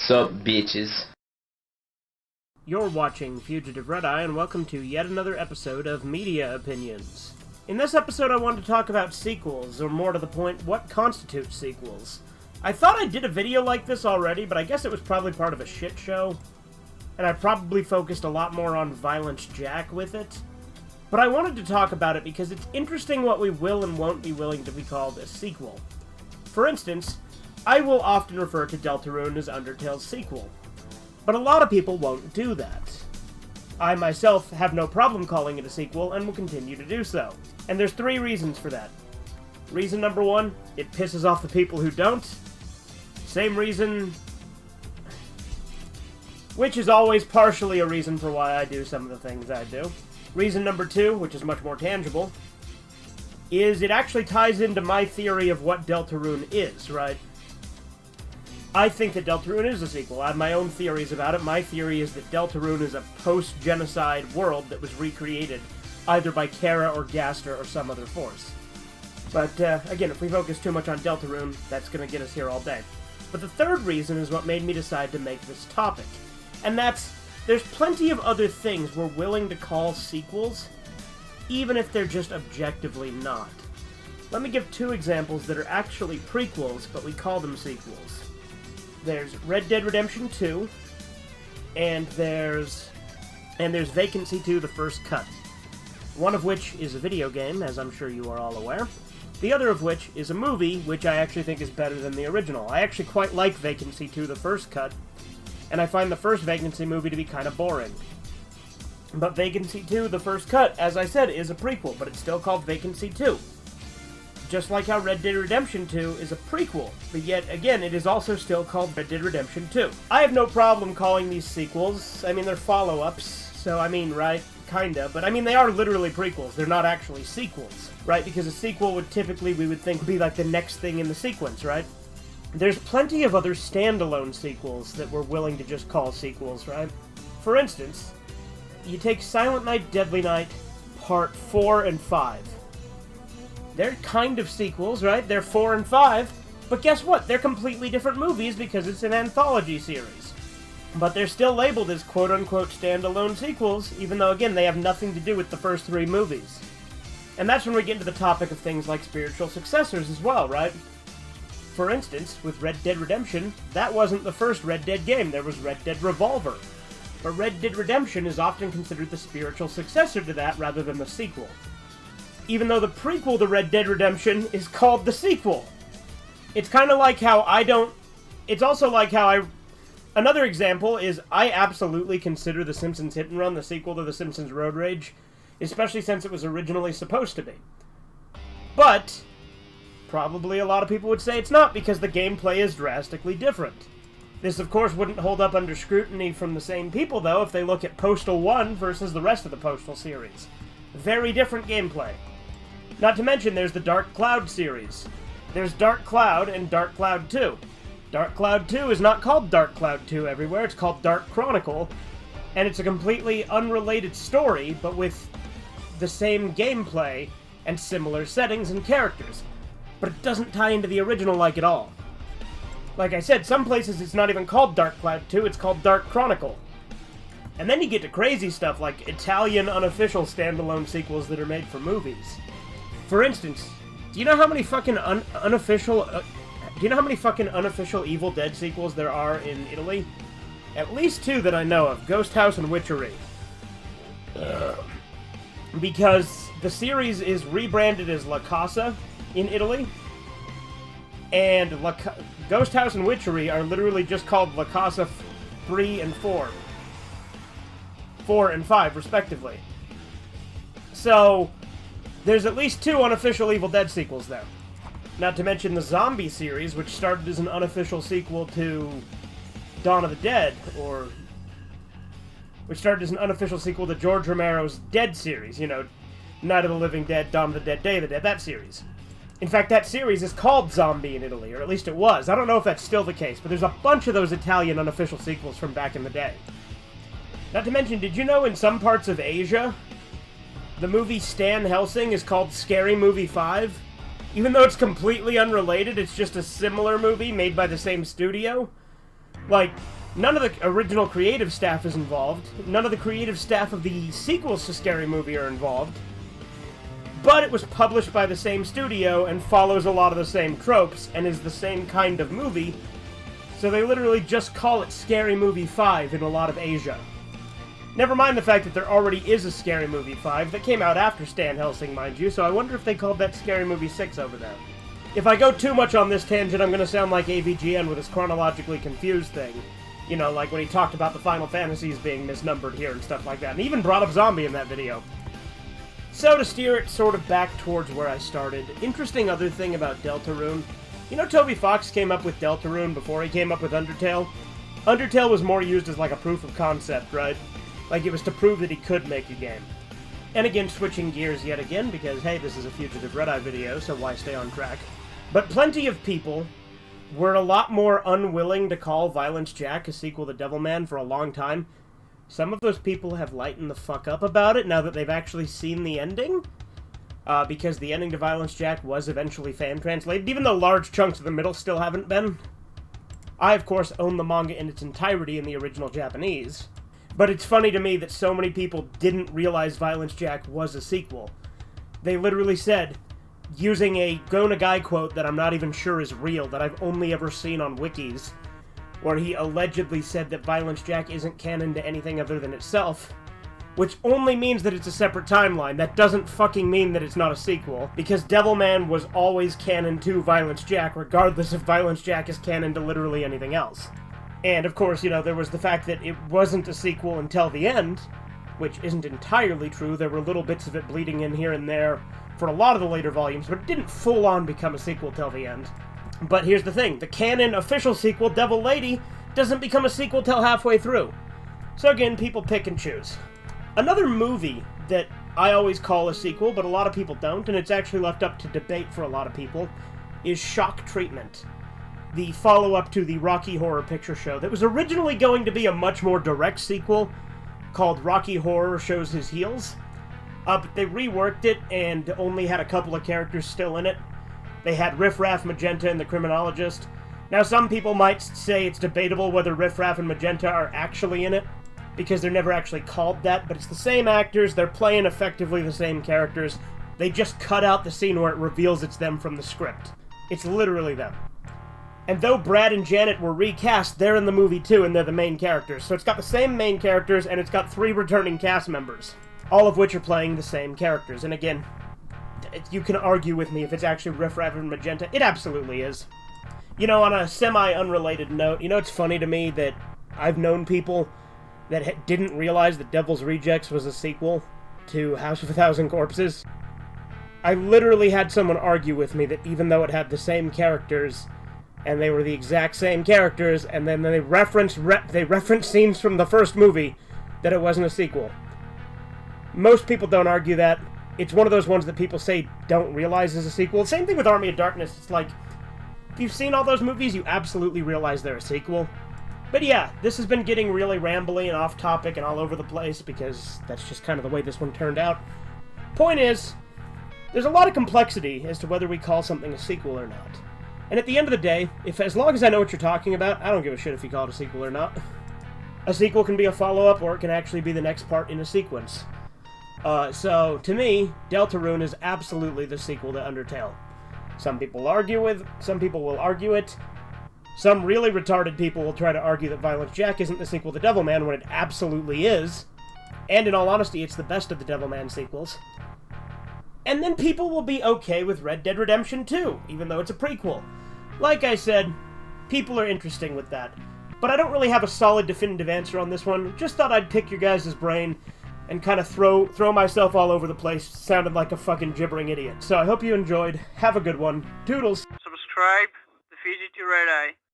Sup, bitches? You're watching Fugitive Red Eye, and welcome to yet another episode of Media Opinions. In this episode, I want to talk about sequels, or more to the point, what constitutes sequels. I thought I did a video like this already, but I guess it was probably part of a shit show, and I probably focused a lot more on Violence Jack with it. But I wanted to talk about it because it's interesting what we will and won't be willing to be called a sequel. For instance, I will often refer to Deltarune as Undertale's sequel, but a lot of people won't do that. I myself have no problem calling it a sequel and will continue to do so. And there's three reasons for that. Reason number one, it pisses off the people who don't. Same reason, which is always partially a reason for why I do some of the things I do. Reason number two, which is much more tangible, is it actually ties into my theory of what Deltarune is, right? I think that Deltarune is a sequel. I have my own theories about it. My theory is that Deltarune is a post-genocide world that was recreated either by Kara or Gaster or some other force. But, again, if we focus too much on Deltarune, that's going to get us here all day. But the third reason is what made me decide to make this topic. And that's, there's plenty of other things we're willing to call sequels, even if they're just objectively not. Let me give two examples that are actually prequels, but we call them sequels. There's Red Dead Redemption 2, and there's Vacancy 2: The First Cut. One of which is a video game, as I'm sure you are all aware. The other of which is a movie, which I actually think is better than the original. I actually quite like Vacancy 2: The First Cut, and I find the first Vacancy movie to be kind of boring. But Vacancy 2: The First Cut, as I said, is a prequel, but it's still called Vacancy 2. Just like how Red Dead Redemption 2 is a prequel, but yet again, it is also still called Red Dead Redemption 2. I have no problem calling these sequels. I mean, they're follow-ups, so I mean, right, kinda, but I mean, they are literally prequels. They're not actually sequels, right? Because a sequel would typically, we would think, be like the next thing in the sequence, right? There's plenty of other standalone sequels that we're willing to just call sequels, right? For instance, you take Silent Night, Deadly Night, Part 4 and 5. They're kind of sequels, right? They're 4 and 5, but guess what? They're completely different movies because it's an anthology series. But they're still labeled as quote-unquote standalone sequels, even though, again, they have nothing to do with the first three movies. And that's when we get into the topic of things like spiritual successors as well, right? For instance, with Red Dead Redemption, that wasn't the first Red Dead game, there was Red Dead Revolver. But Red Dead Redemption is often considered the spiritual successor to that rather than the sequel. Even though the prequel to Red Dead Redemption is called the sequel. It's kind of like how it's also like how another example is I absolutely consider The Simpsons Hit and Run the sequel to The Simpsons Road Rage, especially since it was originally supposed to be. But probably a lot of people would say it's not because the gameplay is drastically different. This, of course, wouldn't hold up under scrutiny from the same people, though, if they look at Postal 1 versus the rest of the Postal series. Very different gameplay. Not to mention, there's the Dark Cloud series. There's Dark Cloud and Dark Cloud 2. Dark Cloud 2 is not called Dark Cloud 2 everywhere, it's called Dark Chronicle, and it's a completely unrelated story, but with the same gameplay and similar settings and characters. But it doesn't tie into the original like at all. Like I said, some places it's not even called Dark Cloud 2, it's called Dark Chronicle. And then you get to crazy stuff like Italian unofficial standalone sequels that are made for movies. For instance, do you know how many fucking unofficial Evil Dead sequels there are in Italy? At least two that I know of, Ghost House and Witchery. Because the series is rebranded as La Casa in Italy, and Ghost House and Witchery are literally just called La Casa 3 and 4. 4 and 5, respectively. So, there's at least two unofficial Evil Dead sequels there. Not to mention the Zombie series, which started as an unofficial sequel to Dawn of the Dead, which started as an unofficial sequel to George Romero's Dead series, you know, Night of the Living Dead, Dawn of the Dead, Day of the Dead, that series. In fact, that series is called Zombie in Italy, or at least it was. I don't know if that's still the case, but there's a bunch of those Italian unofficial sequels from back in the day. Not to mention, did you know in some parts of Asia, the movie Stan Helsing is called Scary Movie 5? Even though it's completely unrelated, it's just a similar movie made by the same studio. Like, None of the original creative staff is involved. None of the creative staff of the sequels to Scary Movie are involved. But it was published by the same studio and follows a lot of the same tropes and is the same kind of movie, so they literally just call it Scary Movie 5 in a lot of Asia. Never mind the fact that there already is a Scary Movie 5 that came out after Stan Helsing, mind you, so I wonder if they called that Scary Movie 6 over there. If I go too much on this tangent, I'm going to sound like AVGN with his chronologically confused thing. You know, like when he talked about the Final Fantasies being misnumbered here and stuff like that, and even brought up Zombie in that video. So to steer it sort of back towards where I started, interesting other thing about Deltarune. You know Toby Fox came up with Deltarune before he came up with Undertale? Undertale was more used as like a proof of concept, right? Like it was to prove that he could make a game. And again, switching gears yet again, because hey, this is a Fugitive Red Eye video, so why stay on track? But plenty of people were a lot more unwilling to call Violence Jack a sequel to Devilman for a long time. Some of those people have lightened the fuck up about it now that they've actually seen the ending. Because the ending to Violence Jack was eventually fan-translated, even though large chunks of the middle still haven't been. I, of course, own the manga in its entirety in the original Japanese. But it's funny to me that so many people didn't realize Violence Jack was a sequel. They literally said, using a Go Nagai quote that I'm not even sure is real, that I've only ever seen on wikis, where he allegedly said that Violence Jack isn't canon to anything other than itself, which only means that it's a separate timeline. That doesn't fucking mean that it's not a sequel, because Devilman was always canon to Violence Jack, regardless if Violence Jack is canon to literally anything else. And, of course, you know, there was the fact that it wasn't a sequel until the end, which isn't entirely true. There were little bits of it bleeding in here and there for a lot of the later volumes, but it didn't full-on become a sequel till the end. But here's the thing, the canon official sequel, Devil Lady, doesn't become a sequel till halfway through. So again, people pick and choose. Another movie that I always call a sequel, but a lot of people don't, and it's actually left up to debate for a lot of people, is Shock Treatment, the follow-up to the Rocky Horror Picture Show that was originally going to be a much more direct sequel called Rocky Horror Shows His Heels, but they reworked it and only had a couple of characters still in it. They had Riff Raff, Magenta, and the Criminologist. Now, some people might say it's debatable whether Riff Raff and Magenta are actually in it, because they're never actually called that, but it's the same actors, they're playing effectively the same characters. They just cut out the scene where it reveals it's them from the script. It's literally them. And though Brad and Janet were recast, they're in the movie too, and they're the main characters. So it's got the same main characters, and it's got 3 returning cast members, all of which are playing the same characters. And again, you can argue with me if it's actually Riff Raff and Magenta. It absolutely is. You know, on a semi-unrelated note, you know, it's funny to me that I've known people that didn't realize that Devil's Rejects was a sequel to House of a Thousand Corpses. I literally had someone argue with me that even though it had the same characters, and they were the exact same characters, and then they referenced scenes from the first movie, that it wasn't a sequel. Most people don't argue that. It's one of those ones that people say don't realize is a sequel. Same thing with Army of Darkness. It's like, if you've seen all those movies, you absolutely realize they're a sequel. But yeah, this has been getting really rambly and off-topic and all over the place, because that's just kind of the way this one turned out. Point is, there's a lot of complexity as to whether we call something a sequel or not. And at the end of the day, as long as I know what you're talking about, I don't give a shit if you call it a sequel or not. A sequel can be a follow-up, or it can actually be the next part in a sequence. So, to me, Deltarune is absolutely the sequel to Undertale. Some people will argue it. Some really retarded people will try to argue that Violence Jack isn't the sequel to Devilman when it absolutely is. And in all honesty, it's the best of the Devilman sequels. And then people will be okay with Red Dead Redemption 2, even though it's a prequel. Like I said, people are interesting with that. But I don't really have a solid definitive answer on this one. Just thought I'd pick your guys' brain and kind of throw myself all over the place. Sounded like a fucking gibbering idiot. So I hope you enjoyed. Have a good one. Toodles. Subscribe to Fugitive Red Eye.